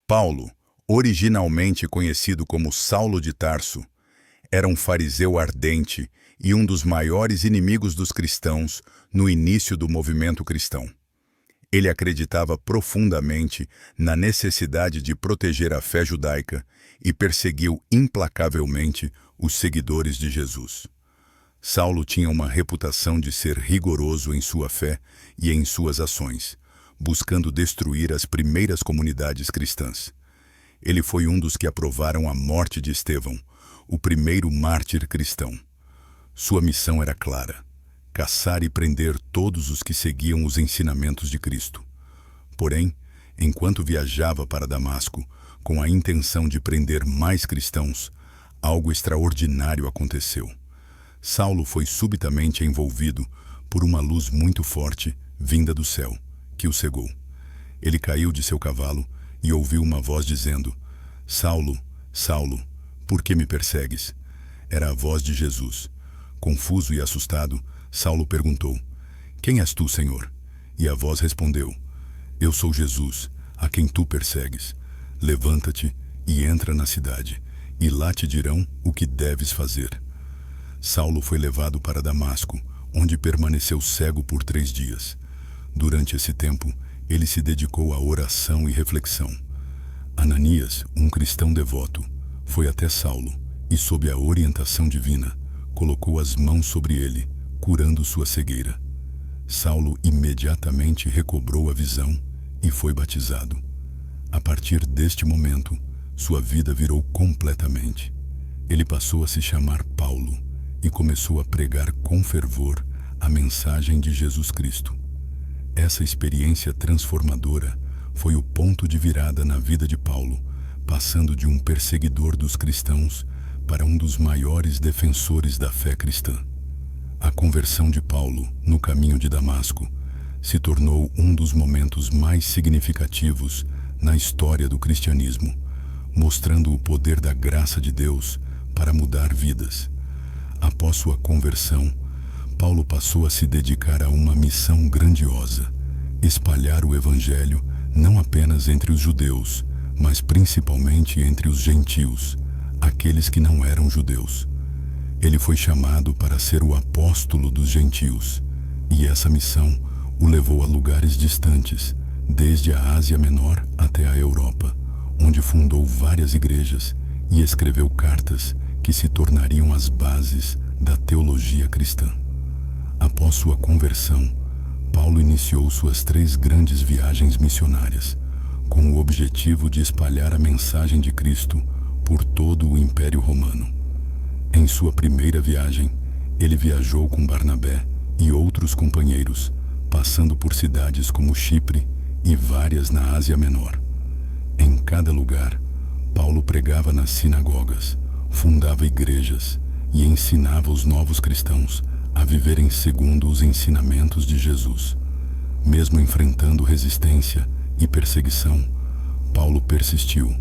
Paulo, originalmente conhecido como Saulo de Tarso, era um fariseu ardente e um dos maiores inimigos dos cristãos no início do movimento cristão. Ele acreditava profundamente na necessidade de proteger a fé judaica e perseguiu implacavelmente os seguidores de Jesus. Saulo tinha uma reputação de ser rigoroso em sua fé e em suas ações, buscando destruir as primeiras comunidades cristãs. Ele foi um dos que aprovaram a morte de Estevão, o primeiro mártir cristão. Sua missão era clara: caçar e prender todos os que seguiam os ensinamentos de Cristo. Porém, enquanto viajava para Damasco, com a intenção de prender mais cristãos, algo extraordinário aconteceu. Saulo foi subitamente envolvido por uma luz muito forte, vinda do céu, que o cegou. Ele caiu de seu cavalo e ouviu uma voz dizendo: "Saulo, Saulo, por que me persegues?" Era a voz de Jesus. Confuso e assustado, Saulo perguntou: "Quem és tu, Senhor?" E a voz respondeu: "Eu sou Jesus, a quem tu persegues. Levanta-te e entra na cidade, e lá te dirão o que deves fazer." Saulo foi levado para Damasco, onde permaneceu cego por 3 dias. Durante esse tempo, ele se dedicou à oração e reflexão. Ananias, um cristão devoto, foi até Saulo e, sob a orientação divina, colocou as mãos sobre ele, curando sua cegueira. Saulo imediatamente recobrou a visão e foi batizado. A partir deste momento, sua vida virou completamente. Ele passou a se chamar Paulo e começou a pregar com fervor a mensagem de Jesus Cristo. Essa experiência transformadora foi o ponto de virada na vida de Paulo, passando de um perseguidor dos cristãos para um dos maiores defensores da fé cristã. A conversão de Paulo, no caminho de Damasco, se tornou um dos momentos mais significativos na história do cristianismo, mostrando o poder da graça de Deus para mudar vidas. Após sua conversão, Paulo passou a se dedicar a uma missão grandiosa: espalhar o Evangelho não apenas entre os judeus, mas principalmente entre os gentios, aqueles que não eram judeus. Ele foi chamado para ser o apóstolo dos gentios, e essa missão o levou a lugares distantes, desde a Ásia Menor até a Europa, onde fundou várias igrejas e escreveu cartas que se tornariam as bases da teologia cristã. Após sua conversão, Paulo iniciou suas 3 grandes viagens missionárias, com o objetivo de espalhar a mensagem de Cristo por todo o Império Romano. Em sua primeira viagem, ele viajou com Barnabé e outros companheiros, passando por cidades como Chipre e várias na Ásia Menor. Em cada lugar, Paulo pregava nas sinagogas, fundava igrejas e ensinava os novos cristãos a viverem segundo os ensinamentos de Jesus. Mesmo enfrentando resistência e perseguição, Paulo persistiu,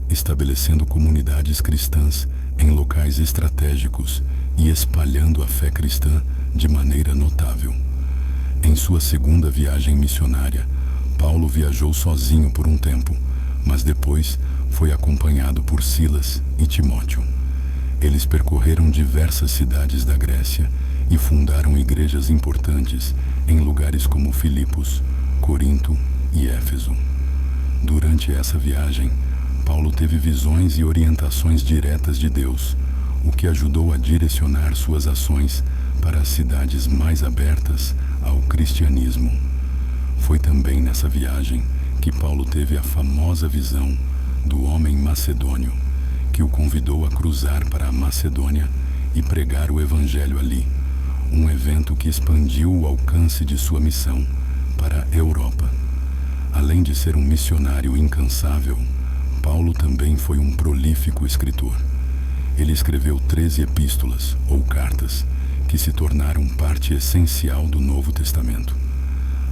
estabelecendo comunidades cristãs em locais estratégicos e espalhando a fé cristã de maneira notável. Em sua segunda viagem missionária, Paulo viajou sozinho por um tempo, mas depois foi acompanhado por Silas e Timóteo. Eles percorreram diversas cidades da Grécia e fundaram igrejas importantes em lugares como Filipos, Corinto e Éfeso. Durante essa viagem, Paulo teve visões e orientações diretas de Deus, o que ajudou a direcionar suas ações para as cidades mais abertas ao cristianismo. Foi também nessa viagem que Paulo teve a famosa visão do homem macedônio, que o convidou a cruzar para a Macedônia e pregar o Evangelho ali, um evento que expandiu o alcance de sua missão para a Europa. Além de ser um missionário incansável, Paulo também foi um prolífico escritor. Ele escreveu 13 epístolas, ou cartas, que se tornaram parte essencial do Novo Testamento.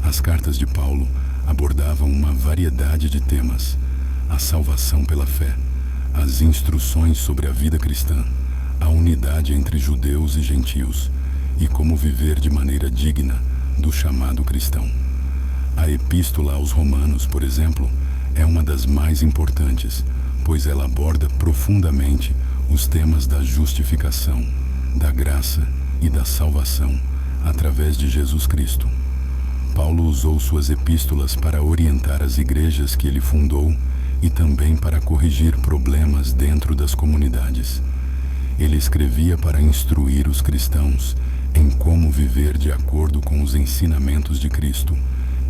As cartas de Paulo abordavam uma variedade de temas: a salvação pela fé, as instruções sobre a vida cristã, a unidade entre judeus e gentios e como viver de maneira digna do chamado cristão. A Epístola aos Romanos, por exemplo, é uma das mais importantes, pois ela aborda profundamente os temas da justificação, da graça e da salvação através de Jesus Cristo. Paulo usou suas epístolas para orientar as igrejas que ele fundou e também para corrigir problemas dentro das comunidades. Ele escrevia para instruir os cristãos em como viver de acordo com os ensinamentos de Cristo,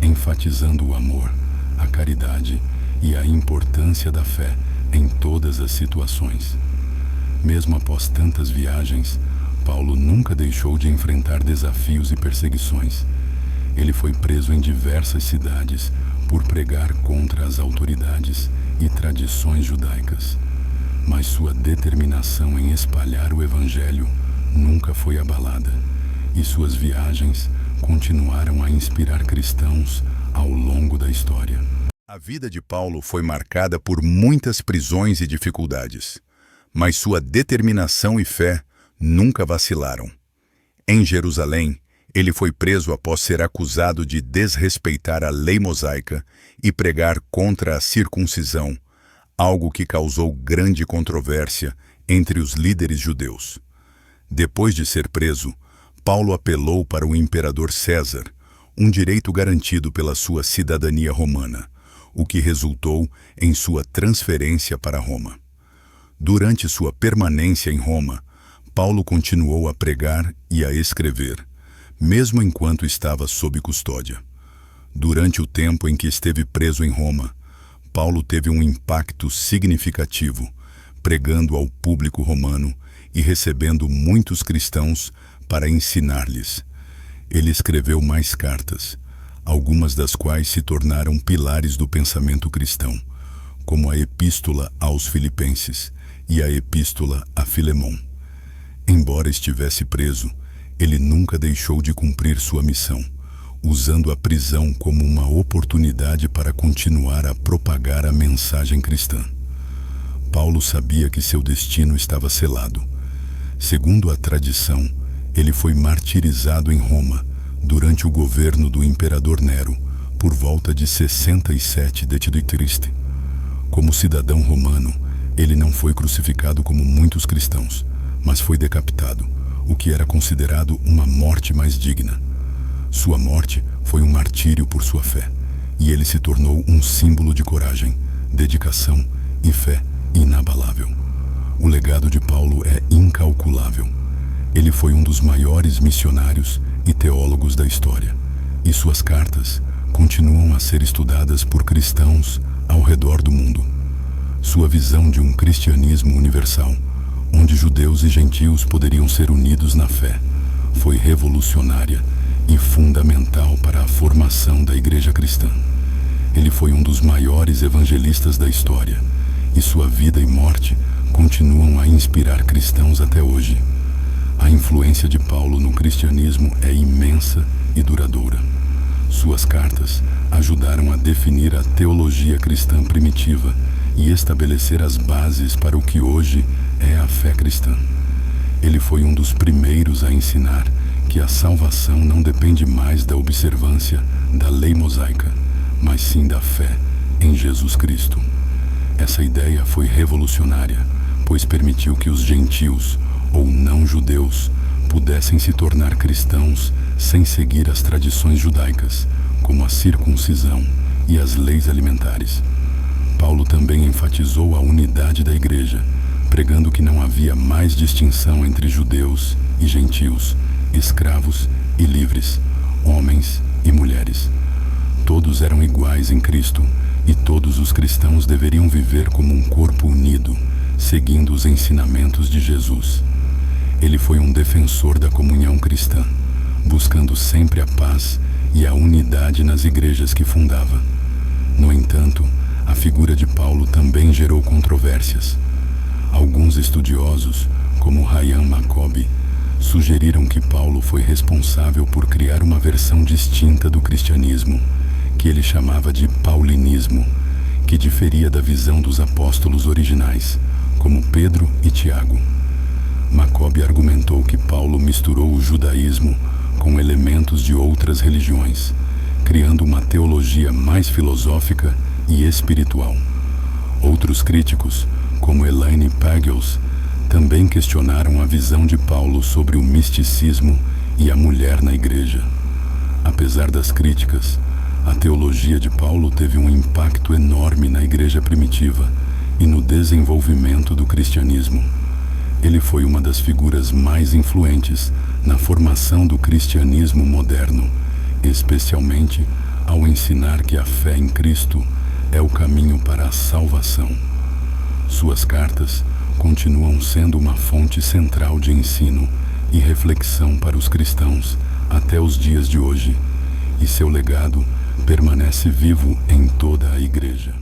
enfatizando o amor, a caridade e a importância da fé em todas as situações. Mesmo após tantas viagens, Paulo nunca deixou de enfrentar desafios e perseguições. Ele foi preso em diversas cidades por pregar contra as autoridades e tradições judaicas. Mas sua determinação em espalhar o Evangelho nunca foi abalada, e suas viagens continuaram a inspirar cristãos ao longo da história. A vida de Paulo foi marcada por muitas prisões e dificuldades, mas sua determinação e fé nunca vacilaram. Em Jerusalém, ele foi preso após ser acusado de desrespeitar a lei mosaica e pregar contra a circuncisão, algo que causou grande controvérsia entre os líderes judeus. Depois de ser preso, Paulo apelou para o imperador César, um direito garantido pela sua cidadania romana, o que resultou em sua transferência para Roma. Durante sua permanência em Roma, Paulo continuou a pregar e a escrever, mesmo enquanto estava sob custódia. Durante o tempo em que esteve preso em Roma, Paulo teve um impacto significativo, pregando ao público romano e recebendo muitos cristãos para ensinar-lhes. Ele escreveu mais cartas, algumas das quais se tornaram pilares do pensamento cristão, como a Epístola aos Filipenses e a Epístola a Filemon. Embora estivesse preso, ele nunca deixou de cumprir sua missão, usando a prisão como uma oportunidade para continuar a propagar a mensagem cristã. Paulo sabia que seu destino estava selado. Segundo a tradição, ele foi martirizado em Roma durante o governo do imperador Nero, por volta de 67 d.C. Como cidadão romano, ele não foi crucificado como muitos cristãos, mas foi decapitado, o que era considerado uma morte mais digna. Sua morte foi um martírio por sua fé, e ele se tornou um símbolo de coragem, dedicação e fé inabalável. O legado de Paulo é incalculável. Ele foi um dos maiores missionários e teólogos da história, e suas cartas continuam a ser estudadas por cristãos ao redor do mundo. Sua visão de um cristianismo universal, onde judeus e gentios poderiam ser unidos na fé, foi revolucionária e fundamental para a formação da Igreja cristã. Ele foi um dos maiores evangelistas da história, e sua vida e morte continuam a inspirar cristãos até hoje. A influência de Paulo no cristianismo é imensa e duradoura. Suas cartas ajudaram a definir a teologia cristã primitiva e estabelecer as bases para o que hoje é a fé cristã. Ele foi um dos primeiros a ensinar que a salvação não depende mais da observância da lei mosaica, mas sim da fé em Jesus Cristo. Essa ideia foi revolucionária, pois permitiu que os gentios, ou não-judeus, pudessem se tornar cristãos sem seguir as tradições judaicas, como a circuncisão e as leis alimentares. Paulo também enfatizou a unidade da Igreja, pregando que não havia mais distinção entre judeus e gentios, escravos e livres, homens e mulheres. Todos eram iguais em Cristo, e todos os cristãos deveriam viver como um corpo unido, seguindo os ensinamentos de Jesus. Ele foi um defensor da comunhão cristã, buscando sempre a paz e a unidade nas igrejas que fundava. No entanto, a figura de Paulo também gerou controvérsias. Alguns estudiosos, como Ryan Maccoby, sugeriram que Paulo foi responsável por criar uma versão distinta do cristianismo, que ele chamava de paulinismo, que diferia da visão dos apóstolos originais, como Pedro e Tiago. Maccoby argumentou que Paulo misturou o judaísmo com elementos de outras religiões, criando uma teologia mais filosófica e espiritual. Outros críticos, como Elaine Pagels, também questionaram a visão de Paulo sobre o misticismo e a mulher na igreja. Apesar das críticas, a teologia de Paulo teve um impacto enorme na igreja primitiva e no desenvolvimento do cristianismo. Ele foi uma das figuras mais influentes na formação do cristianismo moderno, especialmente ao ensinar que a fé em Cristo é o caminho para a salvação. Suas cartas continuam sendo uma fonte central de ensino e reflexão para os cristãos até os dias de hoje, e seu legado permanece vivo em toda a igreja.